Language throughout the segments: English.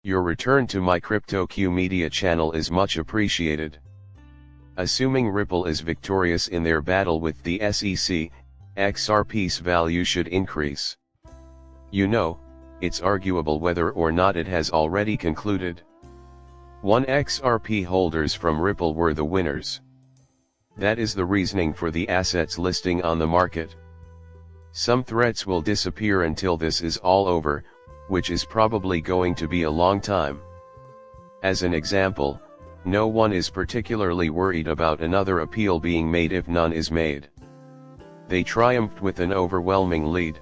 Your return to my CryptoQ Media channel is much appreciated. Assuming Ripple is victorious in their battle with the SEC, XRP's value should increase. You know, it's arguable whether or not it has already concluded. 1 XRP holders from Ripple were the winners. That is the reasoning for the asset's listing on the market. Some threats will disappear until this is all over, which is probably going to be a long time. As an example, no one is particularly worried about another appeal being made if none is made. They triumphed with an overwhelming lead.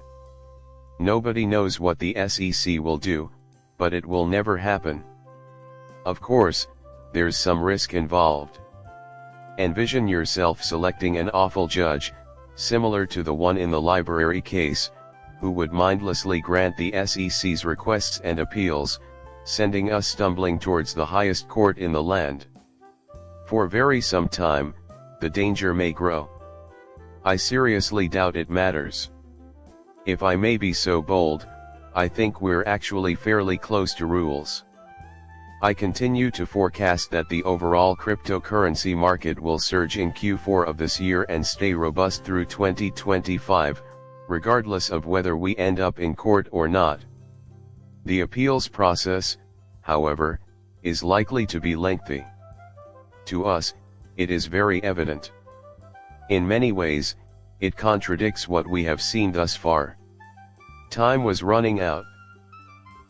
Nobody knows what the SEC will do, but it will never happen. Of course, there's some risk involved. Envision yourself selecting an awful judge, similar to the one in the library case, who would mindlessly grant the SEC's requests and appeals, sending us stumbling towards the highest court in the land. For very some time, the danger may grow. I seriously doubt it matters. If I may be so bold, I think we're actually fairly close to rules. I continue to forecast that the overall cryptocurrency market will surge in Q4 of this year and stay robust through 2025, regardless of whether we end up in court or not. The appeals process, however, is likely to be lengthy. To us, it is very evident. In many ways, it contradicts what we have seen thus far. Time was running out.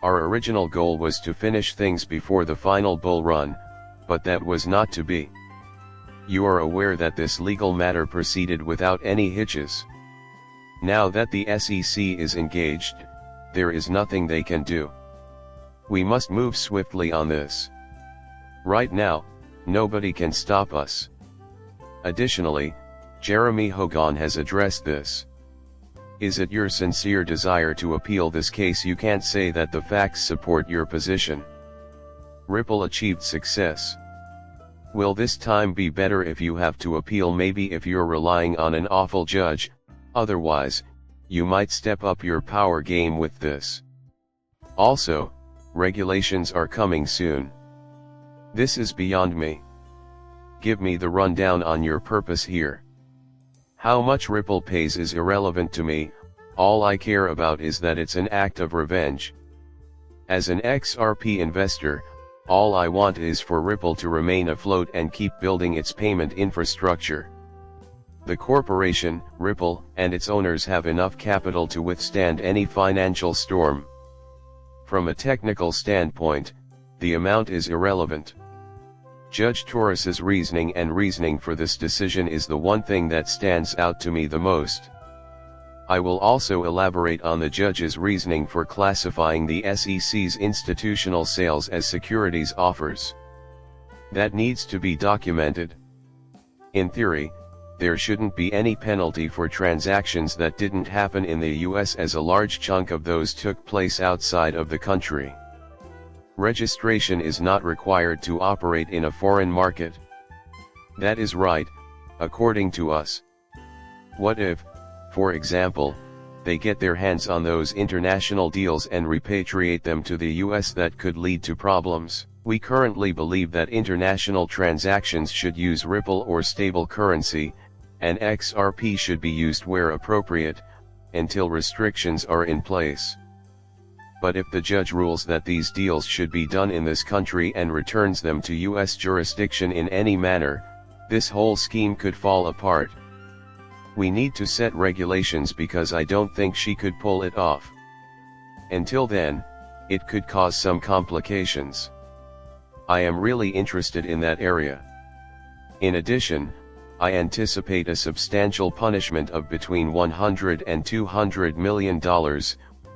Our original goal was to finish things before the final bull run, but that was not to be. You are aware that this legal matter proceeded without any hitches. Now that the SEC is engaged, there is nothing they can do. We must move swiftly on this. Right now, nobody can stop us. Additionally, Jeremy Hogan has addressed this. Is it your sincere desire to appeal this case? You can't say that the facts support your position. Ripple achieved success. Will this time be better if you have to appeal? Maybe if you're relying on an awful judge, otherwise, you might step up your power game with this. Also, regulations are coming soon. This is beyond me. Give me the rundown on your purpose here. How much Ripple pays is irrelevant to me, all I care about is that it's an act of revenge. As an XRP investor, all I want is for Ripple to remain afloat and keep building its payment infrastructure. The corporation, Ripple, and its owners have enough capital to withstand any financial storm. From a technical standpoint, the amount is irrelevant. Judge Torres's reasoning for this decision is the one thing that stands out to me the most. I will also elaborate on the judge's reasoning for classifying the SEC's institutional sales as securities offers. That needs to be documented. In theory, there shouldn't be any penalty for transactions that didn't happen in the US, as a large chunk of those took place outside of the country. Registration is not required to operate in a foreign market. That is right, according to us. What if, for example, they get their hands on those international deals and repatriate them to the US? That could lead to problems. We currently believe that international transactions should use Ripple or stable currency, and XRP should be used where appropriate, until restrictions are in place. But if the judge rules that these deals should be done in this country and returns them to US jurisdiction in any manner, this whole scheme could fall apart. We need to set regulations because I don't think she could pull it off. Until then, it could cause some complications. I am really interested in that area. In addition, I anticipate a substantial punishment of between $100 and $200 million,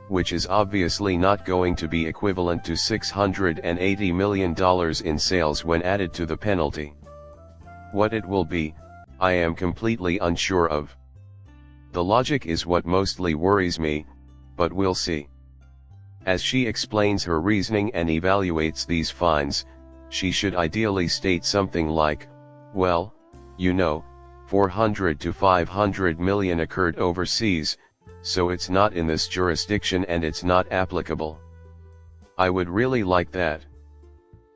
which is obviously not going to be equivalent to $680 million in sales when added to the penalty. What it will be, I am completely unsure of. The logic is what mostly worries me, but we'll see. As she explains her reasoning and evaluates these fines, she should ideally state something like, well, you know, 400 to 500 million occurred overseas, so it's not in this jurisdiction and it's not applicable. I would really like that.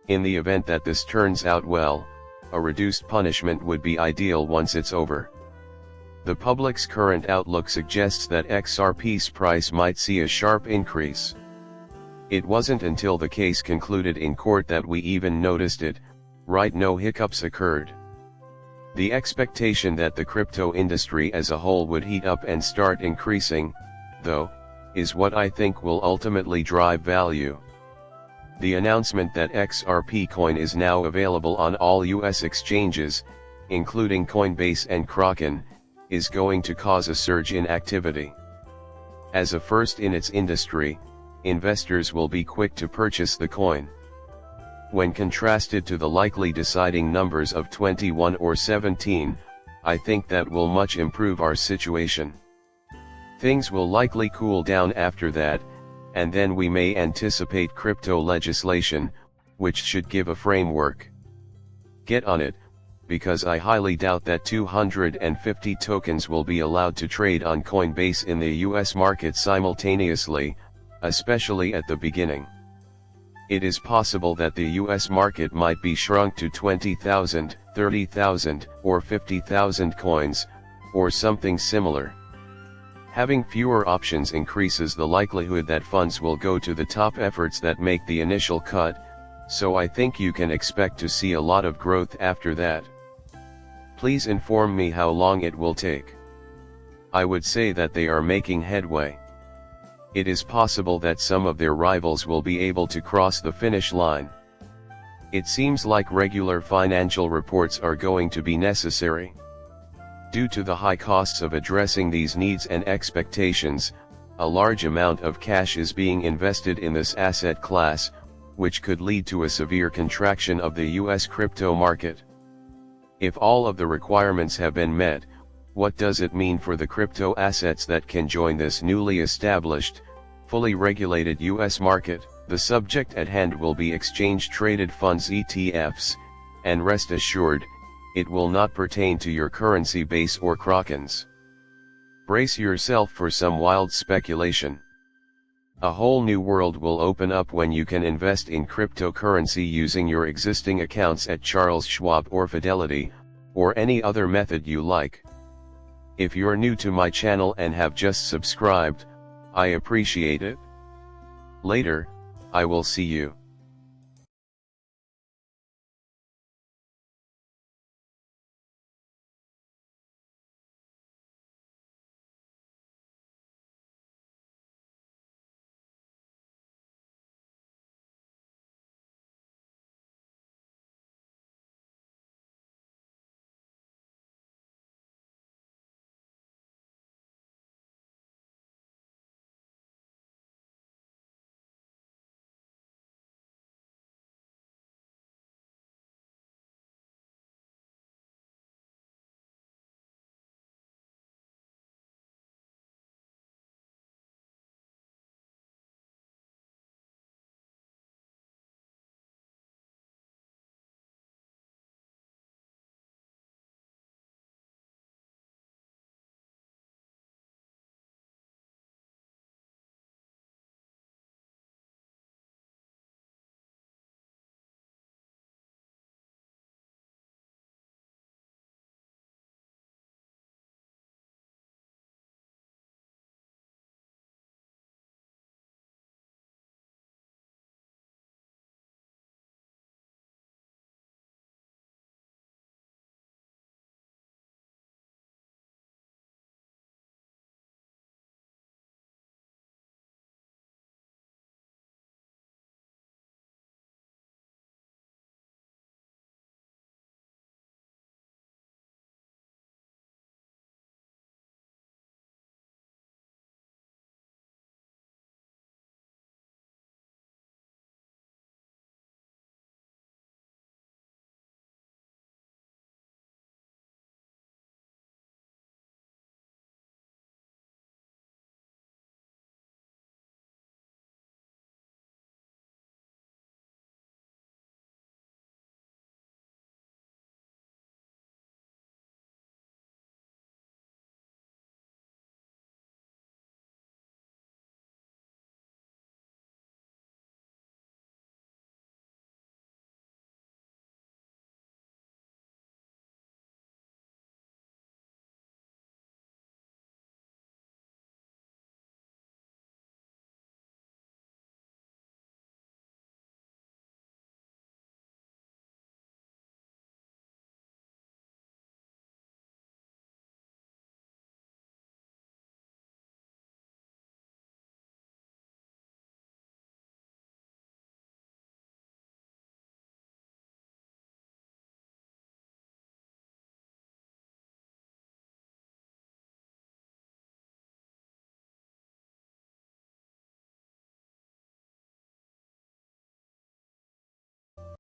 In the event that this turns out well, a reduced punishment would be ideal once it's over. The public's current outlook suggests that XRP's price might see a sharp increase. It wasn't until the case concluded in court that we even noticed it, right? No hiccups occurred. The expectation that the crypto industry as a whole would heat up and start increasing, though, is what I think will ultimately drive value. The announcement that XRP coin is now available on all US exchanges, including Coinbase and Kraken, is going to cause a surge in activity. As a first in its industry, investors will be quick to purchase the coin. When contrasted to the likely deciding numbers of 21 or 17, I think that will much improve our situation. Things will likely cool down after that, and then we may anticipate crypto legislation, which should give a framework. Get on it, because I highly doubt that 250 tokens will be allowed to trade on Coinbase in the US market simultaneously, especially at the beginning. It is possible that the US market might be shrunk to 20,000, 30,000, or 50,000 coins, or something similar. Having fewer options increases the likelihood that funds will go to the top efforts that make the initial cut, so I think you can expect to see a lot of growth after that. Please inform me how long it will take. I would say that they are making headway. It is possible that some of their rivals will be able to cross the finish line. It seems like regular financial reports are going to be necessary. Due to the high costs of addressing these needs and expectations, a large amount of cash is being invested in this asset class, which could lead to a severe contraction of the US crypto market. If all of the requirements have been met, what does it mean for the crypto assets that can join this newly established, fully regulated US market? The subject at hand will be exchange-traded funds ETFs, and rest assured, it will not pertain to your currency base or Krakens. Brace yourself for some wild speculation. A whole new world will open up when you can invest in cryptocurrency using your existing accounts at Charles Schwab or Fidelity, or any other method you like. If you're new to my channel and have just subscribed, I appreciate it. Later, I will see you.